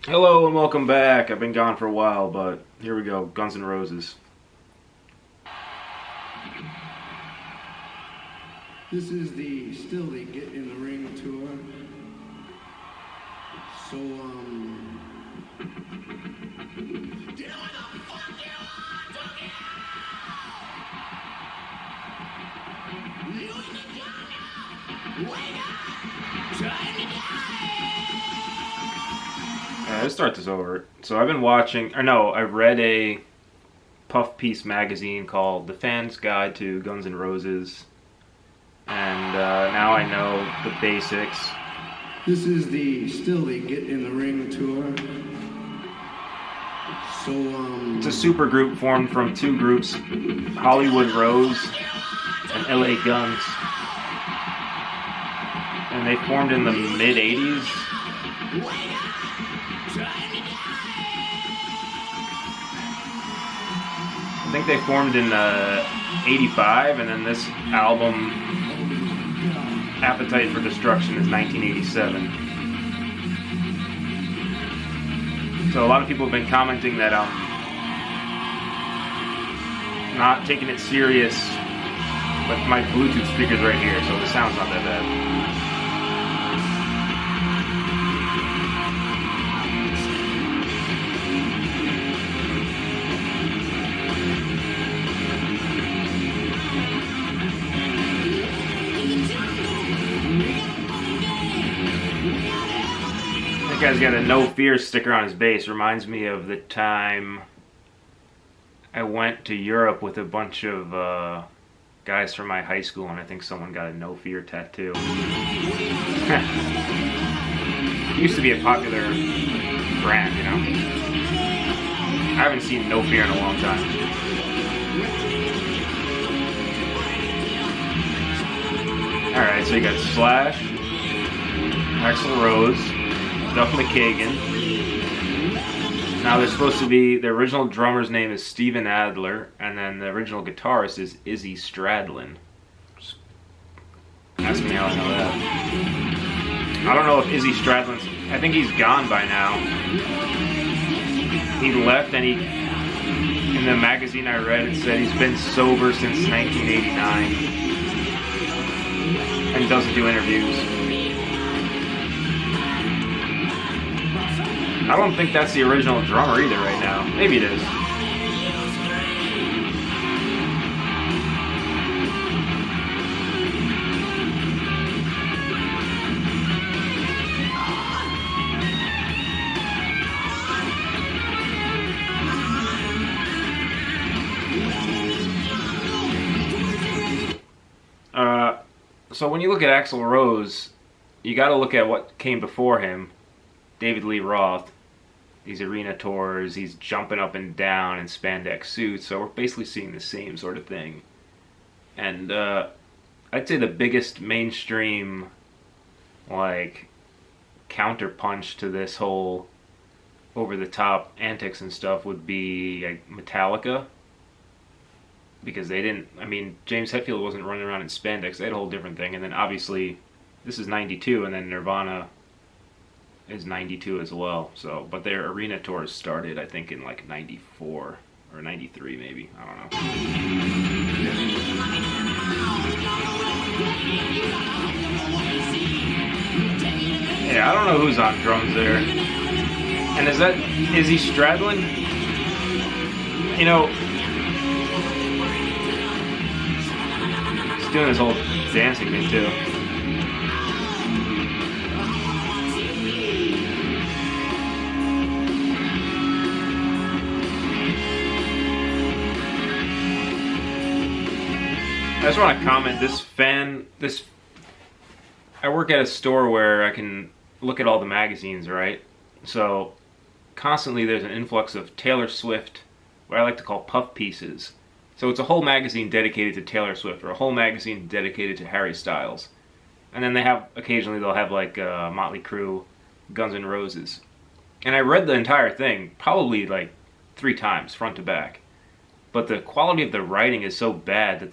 Hello and welcome back. I've been gone for a while, but here we go. Guns N' Roses. This is the Still They Get in the Ring tour. So, you know what the fuck you want to get? Lose the gun! Wake up! Time to Let's start this over. So I've been watching, I read a puff piece magazine called The Fan's Guide to Guns N' Roses. And now I know the basics. This is the Still They Get in the Ring tour. So, It's a super group formed from two groups, Hollywood Rose and LA Guns. And they formed in the mid-80s. I think they formed in 85, and then this album, Appetite for Destruction, is 1987. So a lot of people have been commenting that I'm not taking it serious, but my Bluetooth speaker's right here, so the sound's not that bad. That guy's got a No Fear sticker on his bass. Reminds me of the time I went to Europe with a bunch of guys from my high school, and I think someone got a No Fear tattoo. It used to be a popular brand, you know? I haven't seen No Fear in a long time. Alright, so you got Slash, Axl Rose, Duff McKagan. Now there's supposed to be, the original drummer's name is Stephen Adler, and then the original guitarist is Izzy Stradlin. Just ask me how I know that. I don't know if Izzy Stradlin's, I think he's gone by now. He left, and in the magazine I read, it said he's been sober since 1989 and doesn't do interviews. I don't think that's the original drummer either right now. Maybe it is. So when you look at Axl Rose, you got to look at what came before him. David Lee Roth. These arena tours, he's jumping up and down in spandex suits, so we're basically seeing the same sort of thing. And I'd say the biggest mainstream, like, counterpunch to this whole over-the-top antics and stuff would be like Metallica. Because they didn't, James Hetfield wasn't running around in spandex, they had a whole different thing. And then obviously, this is 92, and then Nirvana is 92 as well. So, but their arena tours started, I think, in like 94 or 93 maybe. I don't know. Yeah, I don't know who's on drums there. And is that Izzy Stradlin? You know, he's doing this whole dancing thing too. I just want to comment, I work at a store where I can look at all the magazines, right? So, constantly there's an influx of Taylor Swift, what I like to call puff pieces. So it's a whole magazine dedicated to Taylor Swift, or a whole magazine dedicated to Harry Styles. And then occasionally they'll have like Motley Crue, Guns N' Roses. And I read the entire thing, probably like 3 times, front to back. But the quality of the writing is so bad that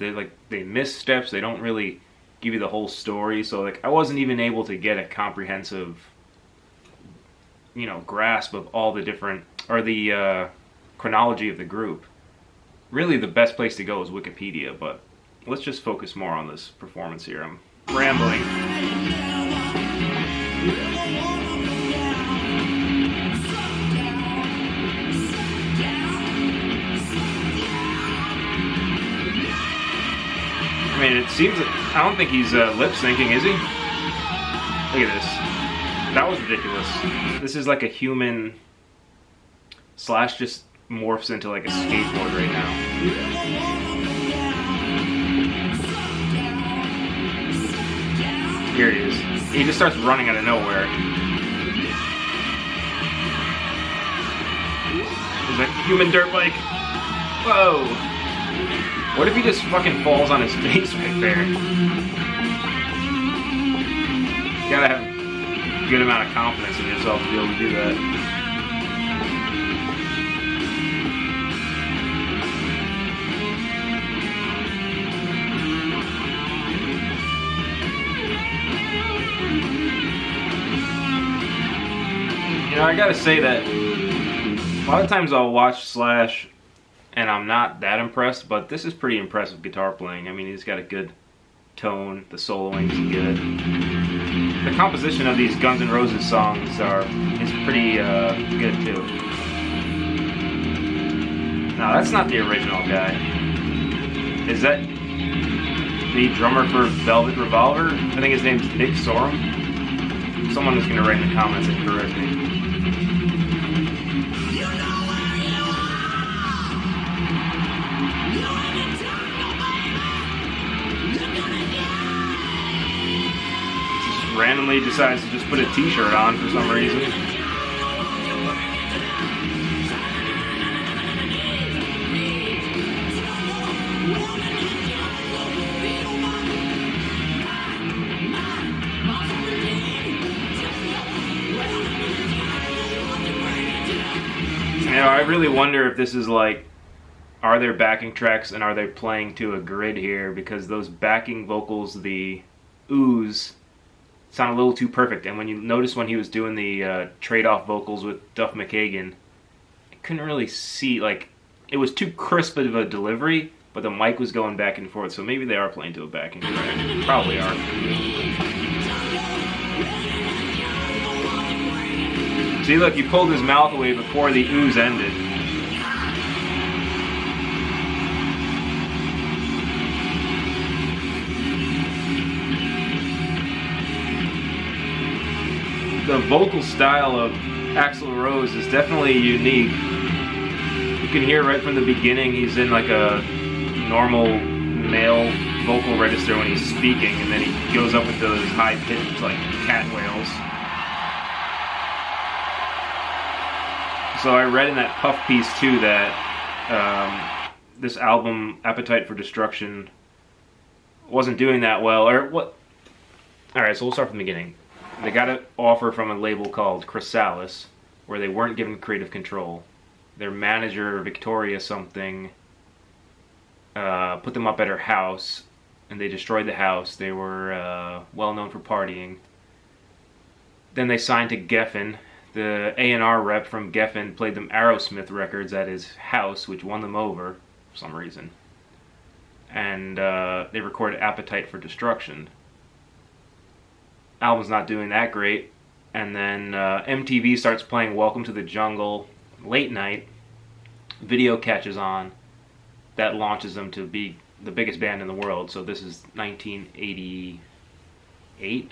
they miss steps. They don't really give you the whole story. So like I wasn't even able to get a comprehensive grasp of all the different, or the chronology of the group. Really, the best place to go is Wikipedia, but let's just focus more on this performance here. I'm rambling. I mean, it seems I don't think he's lip syncing, is he? Look at this. That was ridiculous. This is like a human Slash just morphs into like a skateboard right now. Here he is. He just starts running out of nowhere. There's a human dirt bike. Whoa! What if he just fucking falls on his face right there? You gotta have a good amount of confidence in yourself to be able to do that. I gotta say that a lot of times I'll watch Slash and I'm not that impressed, but this is pretty impressive guitar playing. I mean, he's got a good tone, the soloing's good. The composition of these Guns N' Roses songs is pretty good too. No, that's not the original guy. Is that the drummer for Velvet Revolver? I think his name's Nick Sorum. Someone is gonna write in the comments and correct me. Randomly decides to just put a t-shirt on for some reason. I really wonder if this is like, are there backing tracks and are they playing to a grid here? Because those backing vocals, the ooze, sound a little too perfect. And when you notice when he was doing the trade-off vocals with Duff McKagan, I couldn't really see, like, it was too crisp of a delivery, but the mic was going back and forth. So maybe they are playing to a backing track. Probably are. See, look, he pulled his mouth away before the ooze ended. The vocal style of Axl Rose is definitely unique. You can hear right from the beginning he's in like a normal male vocal register when he's speaking, and then he goes up into those high pitched like cat wails. So I read in that Puff piece too that this album, Appetite for Destruction, wasn't doing that well, or what? Alright, so we'll start from the beginning. They got an offer from a label called Chrysalis, where they weren't given creative control. Their manager, Victoria something, put them up at her house, and they destroyed the house. They were well known for partying. Then they signed to Geffen. The A&R rep from Geffen played them Aerosmith records at his house, which won them over for some reason. And they recorded Appetite for Destruction. Album's not doing that great. And then MTV starts playing Welcome to the Jungle late night. Video catches on. That launches them to be the biggest band in the world. So this is 1988,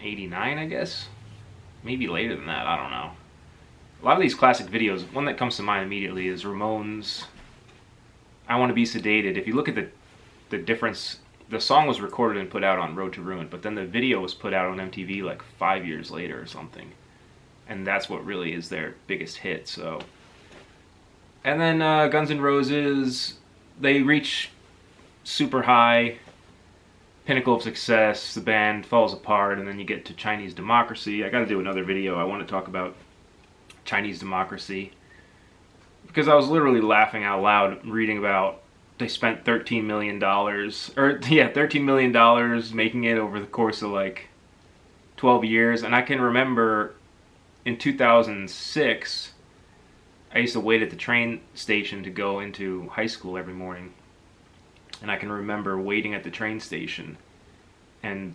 89, I guess? Maybe later than that, I don't know. A lot of these classic videos, one that comes to mind immediately is Ramones' I Want to Be Sedated. If you look at the difference, the song was recorded and put out on Road to Ruin, but then the video was put out on MTV like 5 years later or something. And that's what really is their biggest hit, so. And then Guns N' Roses, they reach super high, pinnacle of success, the band falls apart, and then you get to Chinese Democracy. I gotta do another video, I want to talk about Chinese Democracy, because I was literally laughing out loud reading about they spent $13 million, $13 million making it over the course of like 12 years. And I can remember in 2006, I used to wait at the train station to go into high school every morning. And I can remember waiting at the train station and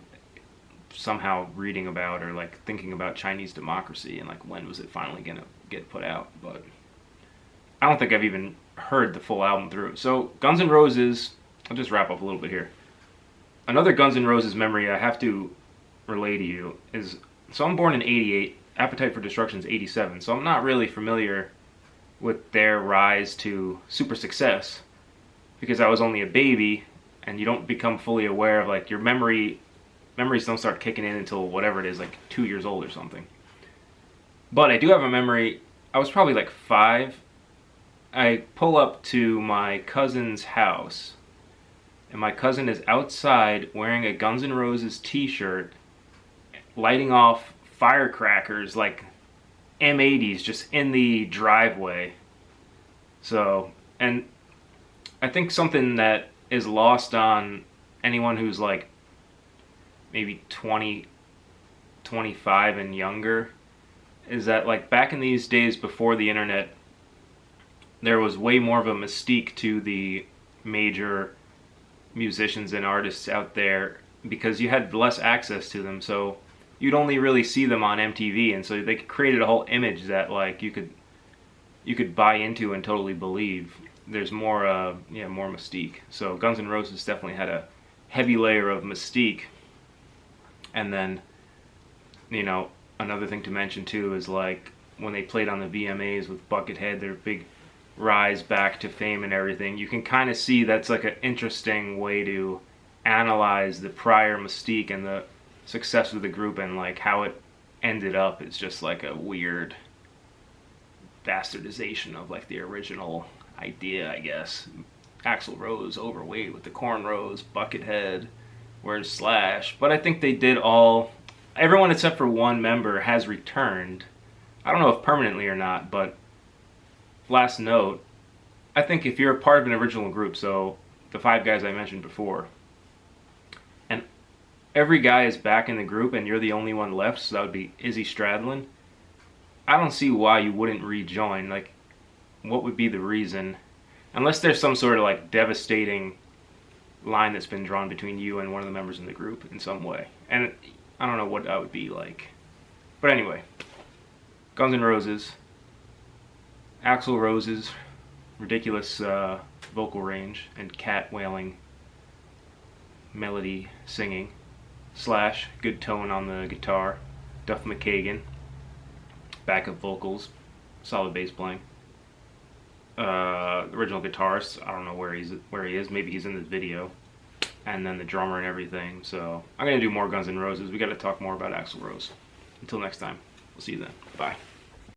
somehow reading about or like thinking about Chinese democracy and like when was it finally gonna get put out. But I don't think I've even heard the full album through. So Guns N' Roses, I'll just wrap up a little bit here. Another Guns N' Roses memory I have to relay to you is, so I'm born in 88, Appetite for Destruction is 87, so I'm not really familiar with their rise to super success because I was only a baby and you don't become fully aware of like your memories don't start kicking in until whatever it is, like 2 years old or something. But I do have a memory, I was probably like 5. I pull up to my cousin's house and my cousin is outside wearing a Guns N' Roses t-shirt, lighting off firecrackers like M80s just in the driveway. So, and I think something that is lost on anyone who's like maybe 20, 25 and younger is that like back in these days before the internet, there was way more of a mystique to the major musicians and artists out there because you had less access to them, so you'd only really see them on MTV, and so they created a whole image that like you could buy into and totally believe. There's more more mystique. So Guns N' Roses definitely had a heavy layer of mystique. And then, you know, another thing to mention too is like when they played on the VMAs with Buckethead, their big rise back to fame and everything, you can kind of see that's like an interesting way to analyze the prior mystique and the success of the group and like how it ended up. It's just like a weird bastardization of like the original idea, I guess. Axl Rose overweight with the cornrows, Buckethead, wears Slash. But I think they did everyone except for one member has returned. I don't know if permanently or not, but last note, I think if you're a part of an original group, so the 5 guys I mentioned before, and every guy is back in the group and you're the only one left, so that would be Izzy Stradlin, I don't see why you wouldn't rejoin. Like, what would be the reason? Unless there's some sort of like devastating line that's been drawn between you and one of the members in the group in some way. And I don't know what that would be like. But anyway, Guns N' Roses, Axl Rose's ridiculous vocal range and cat wailing melody singing, Slash, good tone on the guitar, Duff McKagan, backup vocals, solid bass playing. The original guitarist, I don't know where he is. Maybe he's in this video. And then the drummer and everything. So I'm gonna do more Guns N' Roses. We got to talk more about Axl Rose. Until next time, we'll see you then. Bye.